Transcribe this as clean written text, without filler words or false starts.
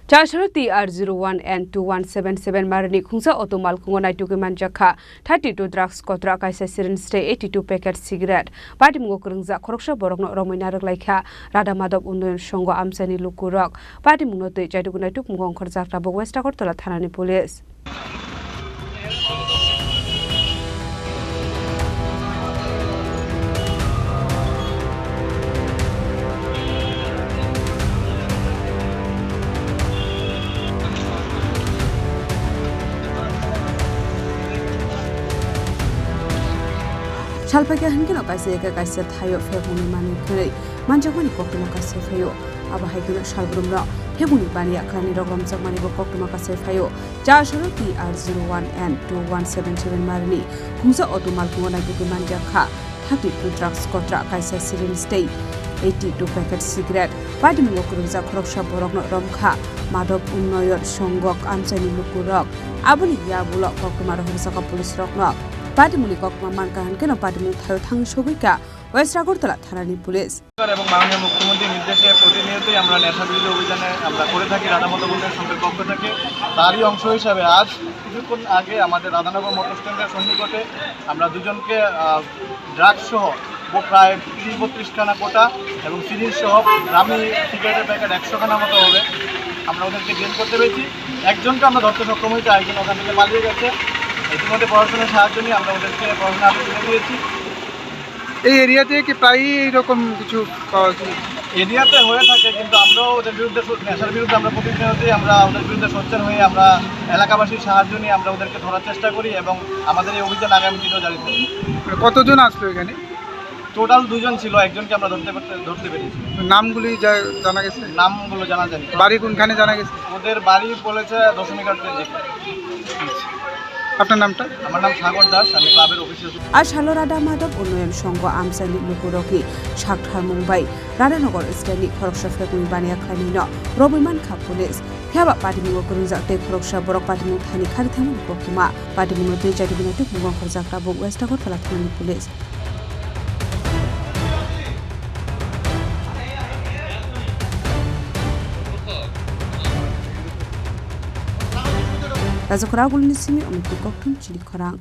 Chasalo TR01N-2177 Marini khungsa auto Malkhungo Naitugwi Manjakha 32 drugs Kotra Kaisa Syrins 82 packet cigarette Patimungo Khoroksa Khoroksa Borokno Romwi Narwklaikha Radhamadhab Unnayan Sangha Amchaini Lukurok Patimungno Chaitogwi Naitukmungo Ongkhorjak Tabuk Agartala Thanani police Salpake hankin Kaisa Thayo Febuni Mani Kuri Manjakha Kotra Kaisa Fayo Abahaikin Shalbrumra Hebuni Bani Aklani Romwi Mani Kotra Kaisa Fayo Chasalo TR01N-2177 Marini khungsa auto Malkhungo Naitugwi Manjakha 32 drugs Kotra Kaisa Syrins 82 packet cigarette Patimungo Khoroksa Borokno Unnayan Sangha Amchaini Lukurok Abuni Yabulok Kotra Khoroksa police Borokno Patimungno kokma mankahan kena Patimungno thayo thangshogika West Agartala Thanani police এবং মাননীয় মুখ্যমন্ত্রীর নির্দেশে প্রতিনিয়তই আমরা নেশা বিরোধী অভিযানে আমরা করে থাকি রাধামাধবের সঙ্গে পক্ষ থেকে তারই অংশ হিসাবে আজ কিছুক্ষণ আগে আমাদের রাধানগর মোটর স্ট্যান্ডের সন্নিকটে আমরা দুজনকে ড্রাগস সহ প্রায় 30-32 খানা কোটা এবং সিরিঞ্জ সহ দামি সিগারেটের প্যাকেট 100 খানা মতো হবে আমরা ওদেরকে জেল করতে পেরেছি একজনকে আমরা ধরতে সক্ষম হয়েছি একজন ওখান থেকে পালিয়ে গেছে ইতিমধ্যে পড়াশোনার সাহায্য নিয়ে আমরা ওদেরকে পড়াশোনা আরও তুলে দিয়েছি এই এরিয়াতে কি প্রায়ই এরকম কিছু এরিয়াতে হয়ে থাকে কিন্তু আমরাও ওদের বিরুদ্ধে নেশার বিরুদ্ধে আমরা প্রতিনিয়তই আমরা ওদের বিরুদ্ধে সোচ্চার হয়ে আমরা এলাকাবাসীর সাহায্য নিয়ে আমরা ওদেরকে ধরার চেষ্টা করি এবং আমাদের এই অভিযান আগামী দিনেও জারি থাকবে কতজন আসলো এখানে টোটাল 2 জন ছিল একজনকে আমরা ধরতে পেরেছি নামগুলি জানা গেছে নামগুলো জানা যায়নি বাড়ি কোনখানে জানা গেছে ওদের বাড়ি বলেছে দশমীঘাটের দিকে আপনার নামটা আমার নাম সাগর দাস আমি ক্লাবের officer Chasalo Radhamadhab Unnayan Sangha Amchaini Lukuroki Shakthar Mumbai Radhanagor Stani Khoroksa Febuni Bani Aklanino Romwi Mankha police Pheba Patimungo Khoroksa te Khoroksa Borok Patimungno Thani Khari Thamun Kokma Patimungno Chaitogwi Naitukmungo Ongkhorjak Tabuk West Agartala Thanani police Khorang Chini Khorang